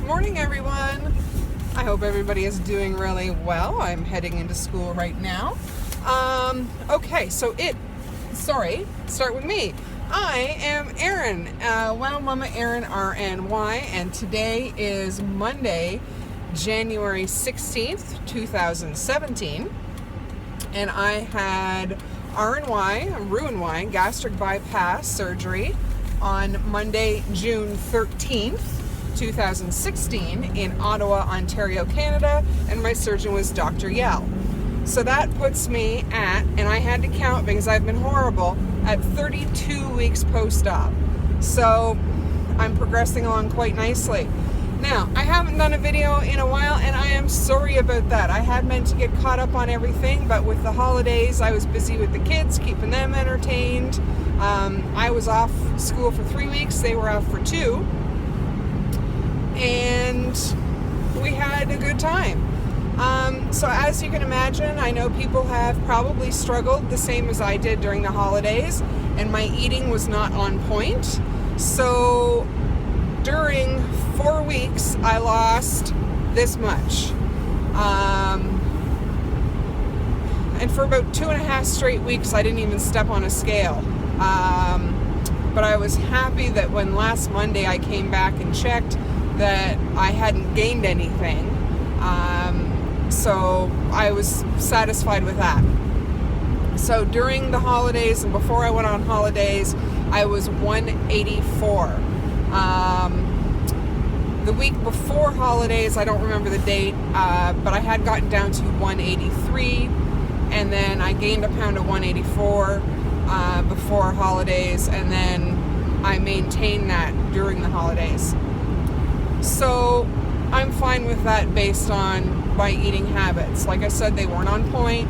morning, everyone. I hope everybody is doing really well. I'm heading into school right now. Okay, start with me. I am Erin, Wow Mama Erin, RNY, and today is Monday, January 16th, 2017, and I had RNY Gastric bypass surgery on Monday, June 13th, 2016 in Ottawa, Ontario, Canada, and my surgeon was Dr. Yell. So that puts me at, and I had to count because I've been horrible, at 32 weeks post-op. So I'm progressing along quite nicely. Now, I haven't done a video in a while, and I am sorry about that. I had meant to get caught up on everything, but with the holidays, I was busy with the kids, keeping them entertained. I was off school for 3 weeks. They were off for 2. And we had a good time. So as you can imagine, I know people have probably struggled the same as I did during the holidays, and my eating was not on point. So during 4 weeks, I lost this much. And for about 2.5 straight weeks, I didn't even step on a scale. But I was happy that when last Monday I came back and checked, that I hadn't gained anything. So I was satisfied with that. So during the holidays and before I went on holidays, I was 184. The week before holidays, I don't remember the date, but I had gotten down to 183, and then I gained a pound of 184 before holidays, and then I maintained that during the holidays. So I'm fine with that based on my eating habits. Like I said, they weren't on point.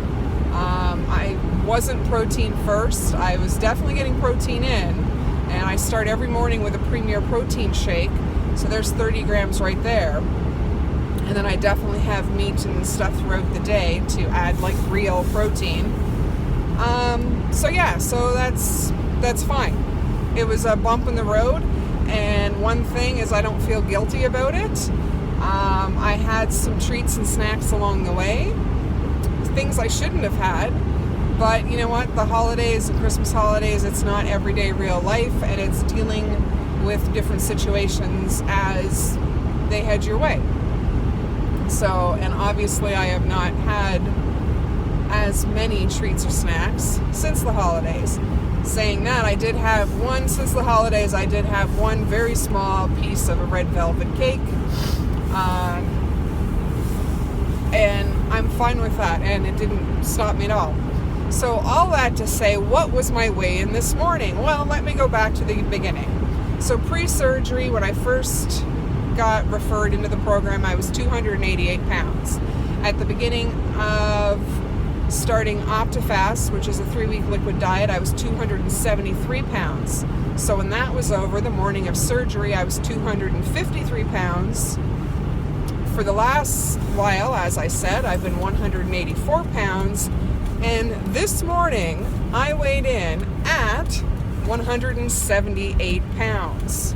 I wasn't protein first. I was definitely getting protein in, and I start every morning with a Premier protein shake. So there's 30 grams right there. And then I definitely have meat and stuff throughout the day to add like real protein. So that's fine. It was a bump in the road. And one thing is I don't feel guilty about it. I had some treats and snacks along the way, things I shouldn't have had, but you know what, the holidays, the Christmas holidays, it's not everyday real life, and it's dealing with different situations as they head your way. So, and obviously I have not had as many treats or snacks since the holidays. Saying that, I did have one since the holidays. I did have one very small piece of a red velvet cake, and I'm fine with that, and it didn't stop me at all. So all that to say, what was my weigh-in this morning? Well, let me go back to the beginning. So pre-surgery, when I first got referred into the program, I was 288 pounds. At the beginning of starting Optifast, which is a 3-week liquid diet, I was 273 pounds. So when that was over, the morning of surgery, I was 253 pounds. For the last while, as I said, I've been 184 pounds. And this morning, I weighed in at 178 pounds.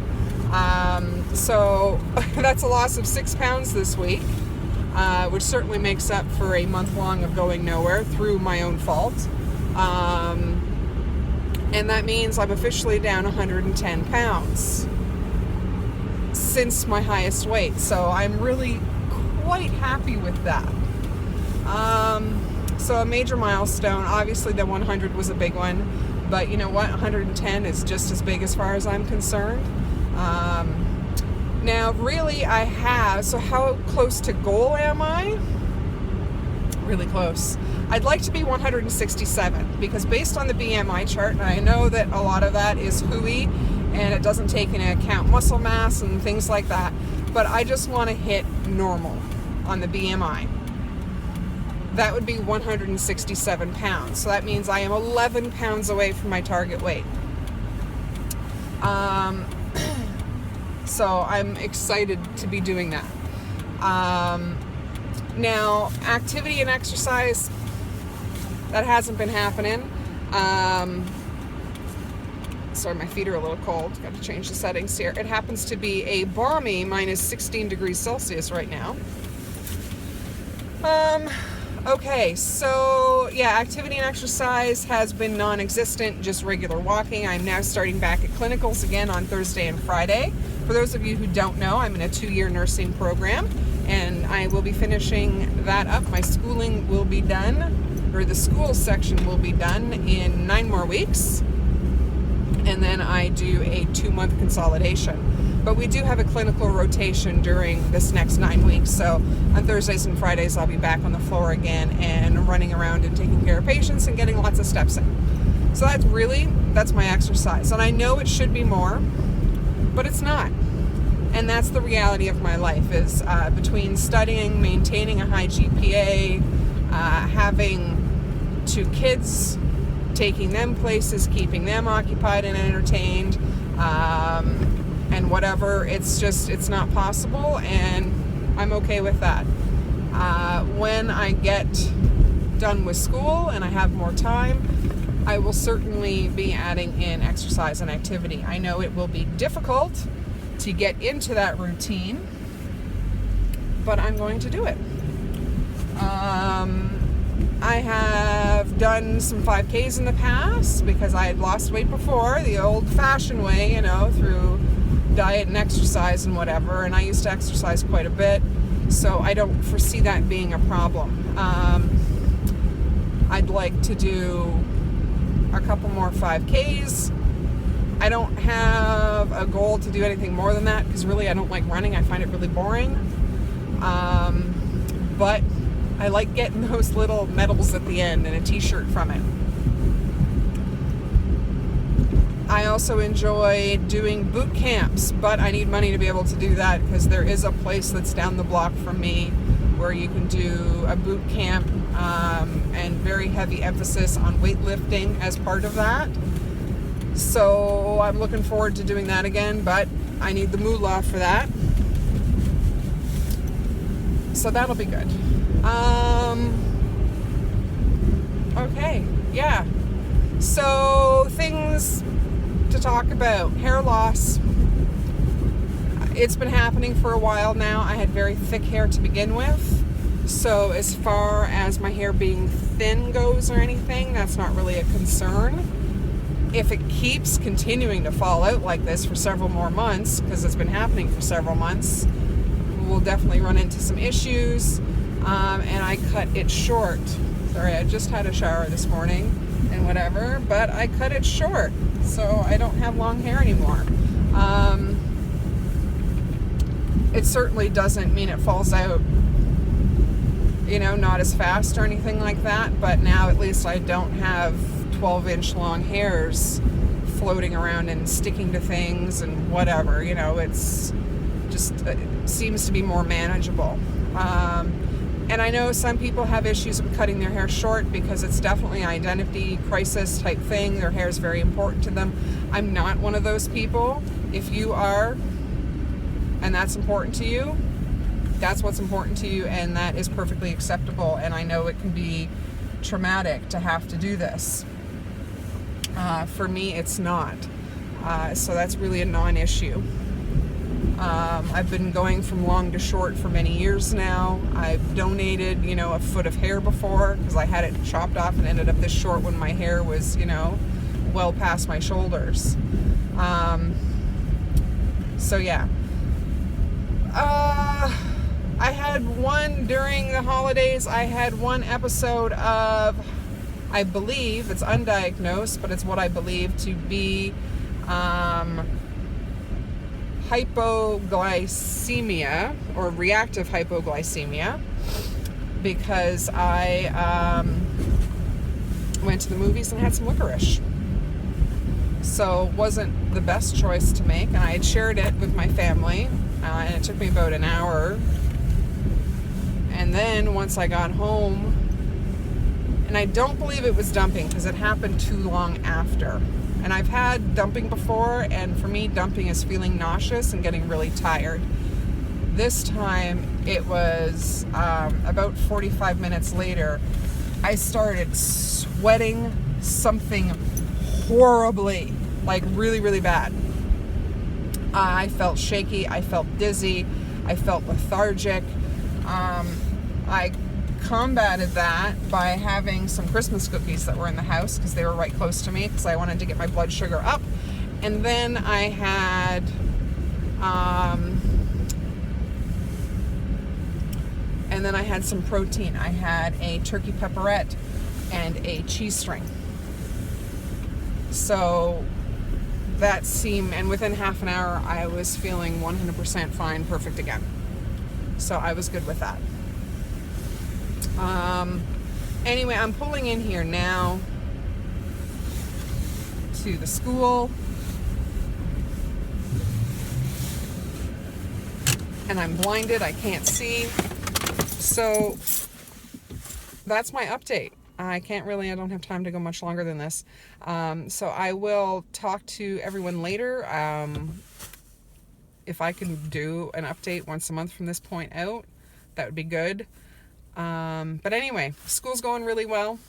So that's a loss of 6 pounds this week. Which certainly makes up for a month long of going nowhere through my own fault. And that means I'm officially down 110 pounds since my highest weight. So I'm really quite happy with that. So a major milestone. Obviously the 100 was a big one, but you know what? 110 is just as big as far as I'm concerned. Now, really, so how close to goal am I? Really close. I'd like to be 167, because based on the BMI chart, and I know that a lot of that is hooey, and it doesn't take into account muscle mass and things like that, but I just want to hit normal on the BMI. That would be 167 pounds. So that means I am 11 pounds away from my target weight. So I'm excited to be doing that. Now, activity and exercise, that hasn't been happening. Sorry, my feet are a little cold. Got to change the settings here. It happens to be a balmy minus 16 degrees Celsius right now. Okay, so yeah, activity and exercise has been non-existent, just regular walking. I'm now starting back at clinicals again on Thursday and Friday. For those of you who don't know, I'm in a 2-year nursing program, and I will be finishing that up. My schooling will be done, or the school section will be done in 9 more weeks. And then I do a 2-month consolidation. But we do have a clinical rotation during this next 9 weeks. So on Thursdays and Fridays, I'll be back on the floor again and running around and taking care of patients and getting lots of steps in. So that's my exercise. And I know it should be more, but it's not. And that's the reality of my life is between studying, maintaining a high GPA, having 2 kids, taking them places, keeping them occupied and entertained, and whatever, it's not possible, and I'm okay with that. When I get done with school and I have more time, I will certainly be adding in exercise and activity. I know it will be difficult to get into that routine, but I'm going to do it. I have done some 5Ks in the past because I had lost weight before, the old-fashioned way, through diet and exercise and whatever, and I used to exercise quite a bit, so I don't foresee that being a problem. I'd like to do a couple more 5Ks. I don't have a goal to do anything more than that because really I don't like running. I find it really boring. But I like getting those little medals at the end and a t-shirt from it. I also enjoy doing boot camps, but I need money to be able to do that because there is a place that's down the block from me where you can do a boot camp and very heavy emphasis on weightlifting as part of that. So I'm looking forward to doing that again, but I need the moolah for that. So that'll be good. Okay, yeah. So things to talk about. Hair loss. It's been happening for a while now. I had very thick hair to begin with. So as far as my hair being thin goes or anything, that's not really a concern. If it keeps continuing to fall out like this for several more months, because it's been happening for several months, we'll definitely run into some issues. And I cut it short. Sorry, I just had a shower this morning and whatever, but I cut it short, so I don't have long hair anymore. It certainly doesn't mean it falls out, not as fast or anything like that, but now at least I don't have 12-inch long hairs floating around and sticking to things and whatever, it's just seems to be more manageable. And I know some people have issues with cutting their hair short because it's definitely an identity crisis type thing. Their hair is very important to them. I'm not one of those people. If you are, and that's important to you, that's what's important to you, and that is perfectly acceptable. And I know it can be traumatic to have to do this. For me, it's not. So that's really a non-issue. I've been going from long to short for many years now. I've donated, a foot of hair before because I had it chopped off and ended up this short when my hair was, well past my shoulders. So yeah. I had during the holidays, I had one episode of, I believe, it's undiagnosed, but it's what I believe to be, hypoglycemia or reactive hypoglycemia because I went to the movies and had some licorice. So it wasn't the best choice to make, and I had shared it with my family, and it took me about an hour. And then once I got home, and I don't believe it was dumping because it happened too long after. And I've had dumping before, and for me, dumping is feeling nauseous and getting really tired. This time, it was about 45 minutes later, I started sweating something horribly. like really, really bad. I felt shaky, I felt dizzy, I felt lethargic. I combated that by having some Christmas cookies that were in the house because they were right close to me because I wanted to get my blood sugar up. And then I had some protein. I had a turkey pepperette and a cheese string. So that seemed, and within half an hour I was feeling 100% fine, perfect again. So I was good with that. Anyway, I'm pulling in here now to the school, and I'm blinded, I can't see. So that's my update. I don't have time to go much longer than this. So I will talk to everyone later. If I can do an update once a month from this point out, that would be good. But anyway, school's going really well.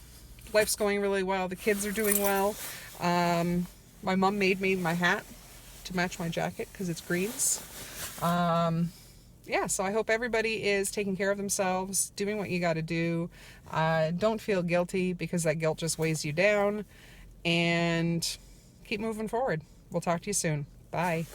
Life's going really well. The kids are doing well. My mom made me my hat to match my jacket because it's greens. Yeah, so I hope everybody is taking care of themselves, doing what you got to do. Don't feel guilty because that guilt just weighs you down. And keep moving forward. We'll talk to you soon. Bye.